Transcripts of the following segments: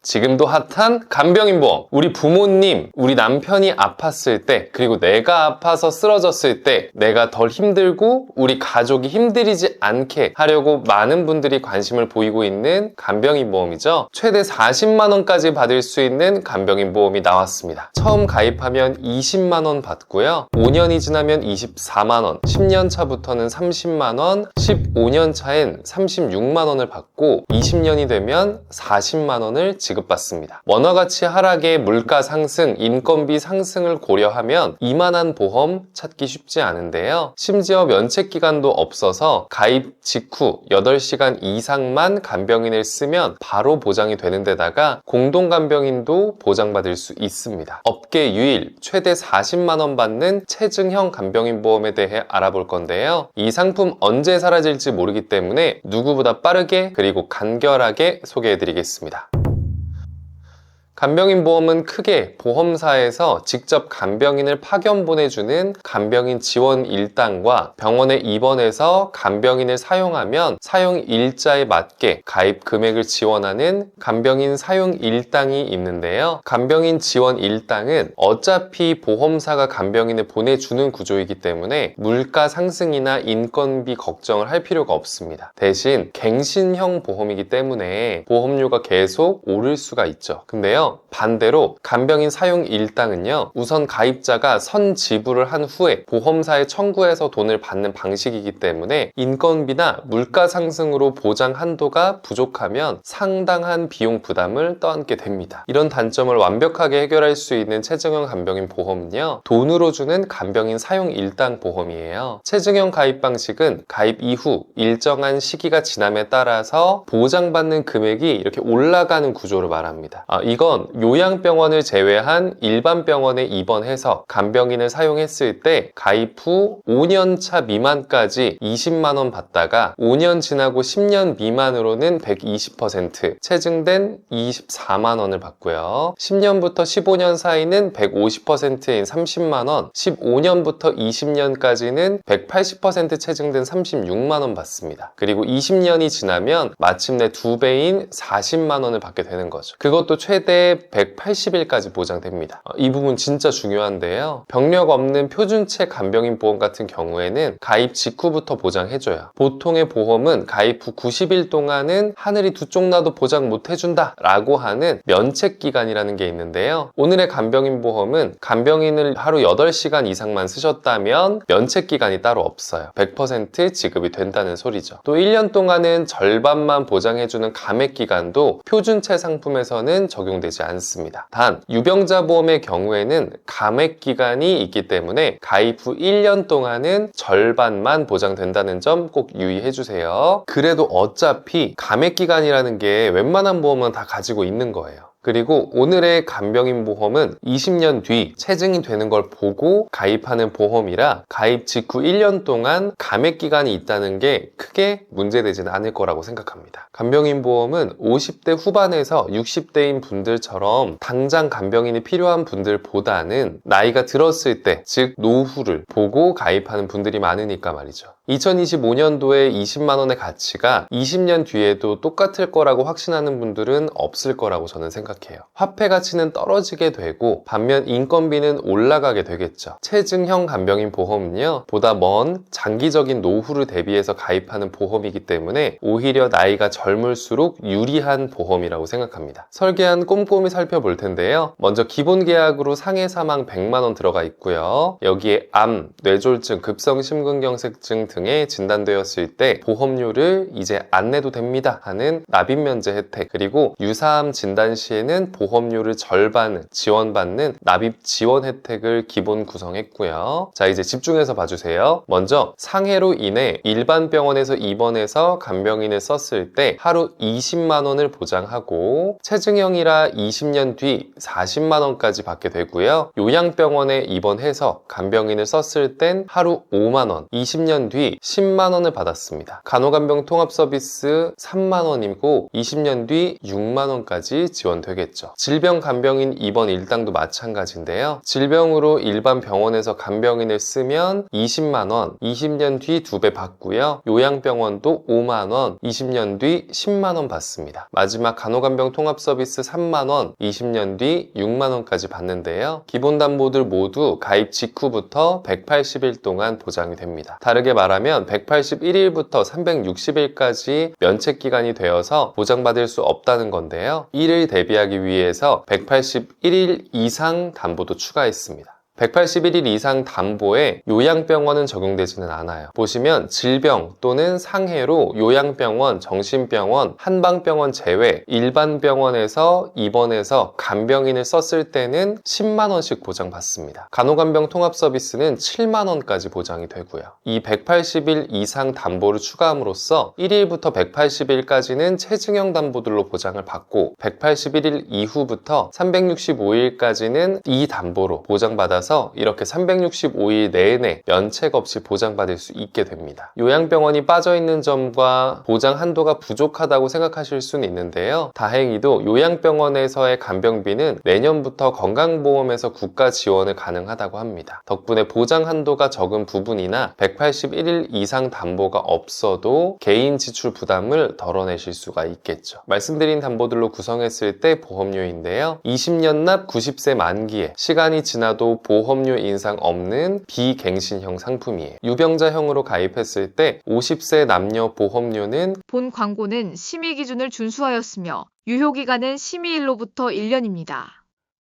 지금도 핫한 간병인 보험. 우리 부모님, 우리 남편이 아팠을 때, 그리고 내가 아파서 쓰러졌을 때 내가 덜 힘들고 우리 가족이 힘들이지 않게 하려고 많은 분들이 관심을 보이고 있는 간병인 보험이죠. 최대 40만 원까지 받을 수 있는 간병인 보험이 나왔습니다. 처음 가입하면 20만 원 받고요. 5년이 지나면 24만 원, 10년 차부터는 30만 원, 15년 차엔 36만 원을 받고 20년이 되면 40만 원을 지급받습니다. 원화가치 하락에 물가 상승, 인건비 상승을 고려하면 이만한 보험 찾기 쉽지 않은데요. 심지어 면책 기간도 없어서 가입 직후 8시간 이상만 간병인을 쓰면 바로 보장이 되는 데다가 공동 간병인도 보장받을 수 있습니다. 업계 유일 최대 40만 원 받는 체증형 간병인 보험에 대해 알아볼 건데요. 이 상품 언제 사라질지 모르기 때문에 누구보다 빠르게 그리고 간결하게 소개해드리겠습니다. 간병인 보험은 크게 보험사에서 직접 간병인을 파견 보내주는 간병인 지원 일당과 병원에 입원해서 간병인을 사용하면 사용 일자에 맞게 가입 금액을 지원하는 간병인 사용 일당이 있는데요. 간병인 지원 일당은 어차피 보험사가 간병인을 보내주는 구조이기 때문에 물가 상승이나 인건비 걱정을 할 필요가 없습니다. 대신 갱신형 보험이기 때문에 보험료가 계속 오를 수가 있죠. 근데요, 반대로 간병인 사용 일당은요, 우선 가입자가 선 지불을 한 후에 보험사에 청구해서 돈을 받는 방식이기 때문에 인건비나 물가 상승으로 보장 한도가 부족하면 상당한 비용 부담을 떠안게 됩니다. 이런 단점을 완벽하게 해결할 수 있는 체증형 간병인 보험은요, 돈으로 주는 간병인 사용 일당 보험이에요. 체증형 가입 방식은 가입 이후 일정한 시기가 지남에 따라서 보장받는 금액이 이렇게 올라가는 구조를 말합니다. 이건 요양병원을 제외한 일반 병원에 입원해서 간병인을 사용했을 때 가입 후 5년차 미만까지 20만 원 받다가 5년 지나고 10년 미만으로는 120%, 체증된 24만 원을 받고요. 10년부터 15년 사이는 150%인 30만 원, 15년부터 20년까지는 180% 체증된 36만 원 받습니다. 그리고 20년이 지나면 마침내 2배인 40만 원을 받게 되는 거죠. 그것도 최대 180일까지 보장됩니다. 이 부분 진짜 중요한데요. 병력 없는 표준체 간병인 보험 같은 경우에는 가입 직후부터 보장해줘요. 보통의 보험은 가입 후 90일 동안은 하늘이 두 쪽 나도 보장 못 해준다 라고 하는 면책기간이라는 게 있는데요. 오늘의 간병인 보험은 간병인을 하루 8시간 이상만 쓰셨다면 면책기간이 따로 없어요. 100% 지급이 된다는 소리죠. 또 1년 동안은 절반만 보장해주는 감액기간도 표준체 상품에서는 적용되지 않습니다. 단 유병자 보험의 경우에는 감액 기간이 있기 때문에 가입 후 1년 동안은 절반만 보장된다는 점 꼭 유의해 주세요. 그래도 어차피 감액 기간이라는 게 웬만한 보험은 다 가지고 있는 거예요. 그리고 오늘의 간병인 보험은 20년 뒤 체증이 되는 걸 보고 가입하는 보험이라 가입 직후 1년 동안 감액 기간이 있다는 게 크게 문제되지는 않을 거라고 생각합니다. 간병인 보험은 50대 후반에서 60대인 분들처럼 당장 간병인이 필요한 분들보다는 나이가 들었을 때, 즉 노후를 보고 가입하는 분들이 많으니까 말이죠. 2025년도에 20만 원의 가치가 20년 뒤에도 똑같을 거라고 확신하는 분들은 없을 거라고 저는 생각해요. 화폐 가치는 떨어지게 되고 반면 인건비는 올라가게 되겠죠. 체증형 간병인 보험은요, 보다 먼 장기적인 노후를 대비해서 가입하는 보험이기 때문에 오히려 나이가 젊을수록 유리한 보험이라고 생각합니다. 설계안 꼼꼼히 살펴볼 텐데요. 먼저 기본 계약으로 상해 사망 100만 원 들어가 있고요. 여기에 암, 뇌졸중, 급성심근경색증 등에 진단되었을 때 보험료를 이제 안 내도 됩니다 하는 납입 면제 혜택, 그리고 유사암 진단 시에는 보험료를 절반 지원받는 납입 지원 혜택을 기본 구성했고요. 자, 이제 집중해서 봐주세요. 먼저 상해로 인해 일반 병원에서 입원해서 간병인을 썼을 때 하루 20만 원을 보장하고 체증형이라 20년 뒤 40만 원까지 받게 되고요. 요양병원에 입원해서 간병인을 썼을 땐 하루 5만 원, 20년 뒤 뒤 10만 원을 받았습니다. 간호간병 통합 서비스 3만 원이고 20년 뒤 6만 원까지 지원되겠죠. 질병 간병인 입원 일당도 마찬가지인데요. 질병으로 일반 병원에서 간병인을 쓰면 20만 원, 20년 뒤 2배 받고요. 요양병원도 5만 원, 20년 뒤 10만 원 받습니다. 마지막 간호간병 통합 서비스 3만 원, 20년 뒤 6만 원까지 받는데요. 기본담보들 모두 가입 직후부터 180일 동안 보장이 됩니다. 다르게 말하면 181일부터 360일까지 면책기간이 되어서 보장받을 수 없다는 건데요. 이를 대비하기 위해서 181일 이상 담보도 추가했습니다. 181일 이상 담보에 요양병원은 적용되지는 않아요. 보시면 질병 또는 상해로 요양병원, 정신병원, 한방병원 제외 일반 병원에서 입원해서 간병인을 썼을 때는 10만 원씩 보장받습니다. 간호간병 통합 서비스는 7만 원까지 보장이 되고요. 이 180일 이상 담보를 추가함으로써 1일부터 180일까지는 체증형 담보들로 보장을 받고 181일 이후부터 365일까지는 이 담보로 보장받아서 이렇게 365일 내내 면책 없이 보장받을 수 있게 됩니다. 요양병원이 빠져있는 점과 보장 한도가 부족하다고 생각하실 수는 있는데요. 다행히도 요양병원에서의 간병비는 내년부터 건강보험에서 국가 지원을 가능하다고 합니다. 덕분에 보장 한도가 적은 부분이나 181일 이상 담보가 없어도 개인 지출 부담을 덜어내실 수가 있겠죠. 말씀드린 담보들로 구성했을 때 보험료인데요. 20년 납 90세 만기에 시간이 지나도 보험료 인상 없는 비갱신형 상품이에요. 유병자형으로 가입했을 때 50세 남녀 보험료는 본 광고는 심의 기준을 준수하였으며 유효기간은 심의일로부터 1년입니다.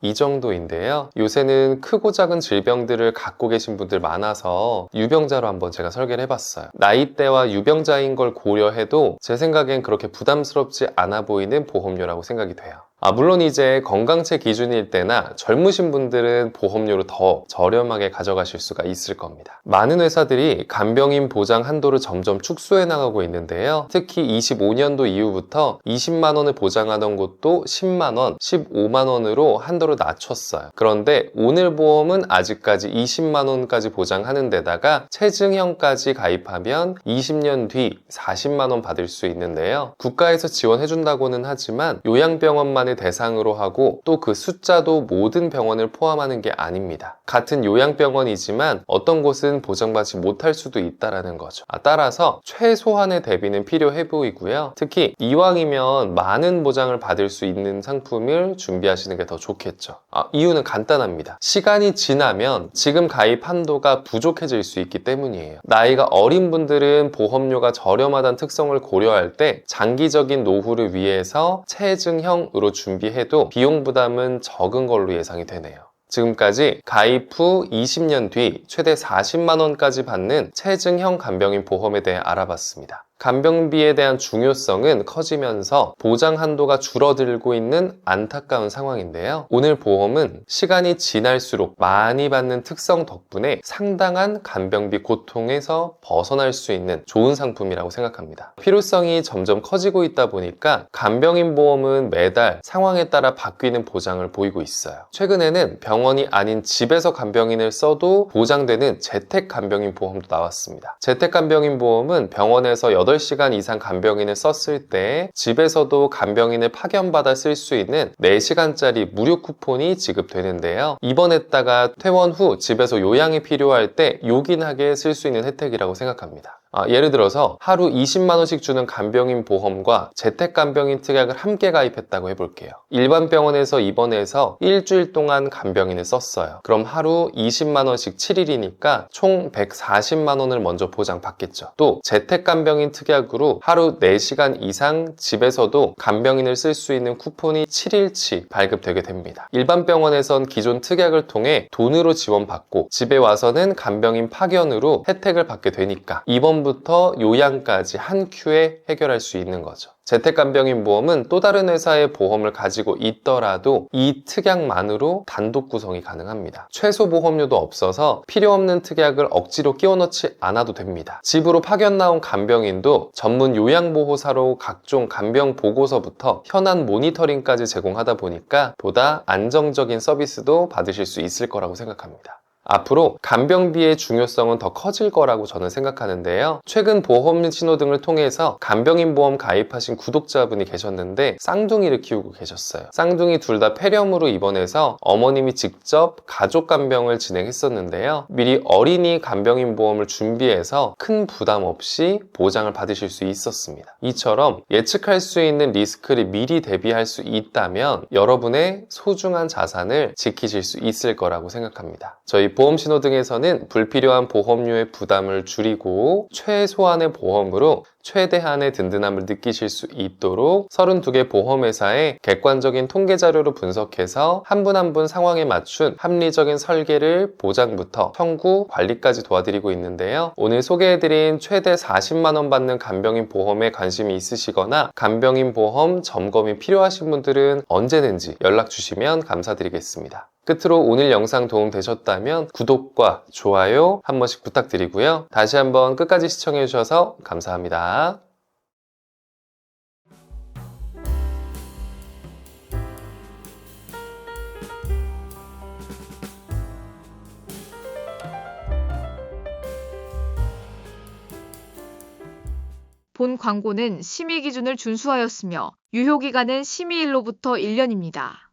이 정도인데요. 요새는 크고 작은 질병들을 갖고 계신 분들 많아서 유병자로 한번 제가 설계를 해봤어요. 나이대와 유병자인 걸 고려해도 제 생각엔 그렇게 부담스럽지 않아 보이는 보험료라고 생각이 돼요. 물론 이제 건강체 기준일 때나 젊으신 분들은 보험료를 더 저렴하게 가져가실 수가 있을 겁니다. 많은 회사들이 간병인 보장 한도를 점점 축소해 나가고 있는데요. 특히 25년도 이후부터 20만 원을 보장하던 곳도 10만 원, 15만 원으로 한도를 낮췄어요. 그런데 오늘 보험은 아직까지 20만 원까지 보장하는 데다가 체증형까지 가입하면 20년 뒤 40만 원 받을 수 있는데요. 국가에서 지원해준다고는 하지만 요양병원만의 대상으로 하고 또 그 숫자도 모든 병원을 포함하는 게 아닙니다. 같은 요양병원이지만 어떤 곳은 보장받지 못할 수도 있다는 거죠. 따라서 최소한의 대비는 필요해 보이고요. 특히 이왕이면 많은 보장을 받을 수 있는 상품을 준비하시는 게 더 좋겠죠. 이유는 간단합니다. 시간이 지나면 지금 가입 한도가 부족해질 수 있기 때문이에요. 나이가 어린 분들은 보험료가 저렴하다는 특성을 고려할 때 장기적인 노후를 위해서 체증형으로 준비해도 비용 부담은 적은 걸로 예상이 되네요. 지금까지 가입 후 20년 뒤 최대 40만 원까지 받는 체증형 간병인 보험에 대해 알아봤습니다. 간병비에 대한 중요성은 커지면서 보장 한도가 줄어들고 있는 안타까운 상황인데요. 오늘 보험은 시간이 지날수록 많이 받는 특성 덕분에 상당한 간병비 고통에서 벗어날 수 있는 좋은 상품이라고 생각합니다. 필요성이 점점 커지고 있다 보니까 간병인 보험은 매달 상황에 따라 바뀌는 보장을 보이고 있어요. 최근에는 병원이 아닌 집에서 간병인을 써도 보장되는 재택 간병인 보험도 나왔습니다. 재택 간병인 보험은 병원에서 8시간 이상 간병인을 썼을 때 집에서도 간병인을 파견받아 쓸 수 있는 4시간짜리 무료 쿠폰이 지급되는데요. 입원했다가 퇴원 후 집에서 요양이 필요할 때 요긴하게 쓸 수 있는 혜택이라고 생각합니다. 예를 들어서 하루 20만 원씩 주는 간병인 보험과 재택 간병인 특약을 함께 가입했다고 해볼게요. 일반 병원에서 입원해서 일주일 동안 간병인을 썼어요. 그럼 하루 20만 원씩 7일이니까 총 140만 원을 먼저 보장받겠죠. 또 재택 간병인 특약으로 하루 4시간 이상 집에서도 간병인을 쓸 수 있는 쿠폰이 7일치 발급되게 됩니다. 일반 병원에선 기존 특약을 통해 돈으로 지원받고 집에 와서는 간병인 파견으로 혜택을 받게 되니까 입원부터 요양까지 한 큐에 해결할 수 있는 거죠. 재택간병인 보험은 또 다른 회사의 보험을 가지고 있더라도 이 특약만으로 단독 구성이 가능합니다. 최소 보험료도 없어서 필요 없는 특약을 억지로 끼워 넣지 않아도 됩니다. 집으로 파견 나온 간병인도 전문 요양보호사로 각종 간병 보고서부터 현안 모니터링까지 제공하다 보니까 보다 안정적인 서비스도 받으실 수 있을 거라고 생각합니다. 앞으로 간병비의 중요성은 더 커질 거라고 저는 생각하는데요. 최근 보험 신호등을 통해서 간병인 보험 가입하신 구독자분이 계셨는데 쌍둥이를 키우고 계셨어요. 쌍둥이 둘 다 폐렴으로 입원해서 어머님이 직접 가족 간병을 진행했었는데요. 미리 어린이 간병인 보험을 준비해서 큰 부담 없이 보장을 받으실 수 있었습니다. 이처럼 예측할 수 있는 리스크를 미리 대비할 수 있다면 여러분의 소중한 자산을 지키실 수 있을 거라고 생각합니다. 저희 보험 신호등에서는 불필요한 보험료의 부담을 줄이고 최소한의 보험으로 최대한의 든든함을 느끼실 수 있도록 32개 보험회사의 객관적인 통계 자료를 분석해서 한 분 한 분 상황에 맞춘 합리적인 설계를 보장부터 청구, 관리까지 도와드리고 있는데요. 오늘 소개해드린 최대 40만 원 받는 간병인 보험에 관심이 있으시거나 간병인 보험 점검이 필요하신 분들은 언제든지 연락 주시면 감사드리겠습니다. 끝으로 오늘 영상 도움되셨다면 구독과 좋아요 한 번씩 부탁드리고요. 다시 한번 끝까지 시청해주셔서 감사합니다. 본 광고는 심의 기준을 준수하였으며 유효기간은 심의일로부터 1년입니다.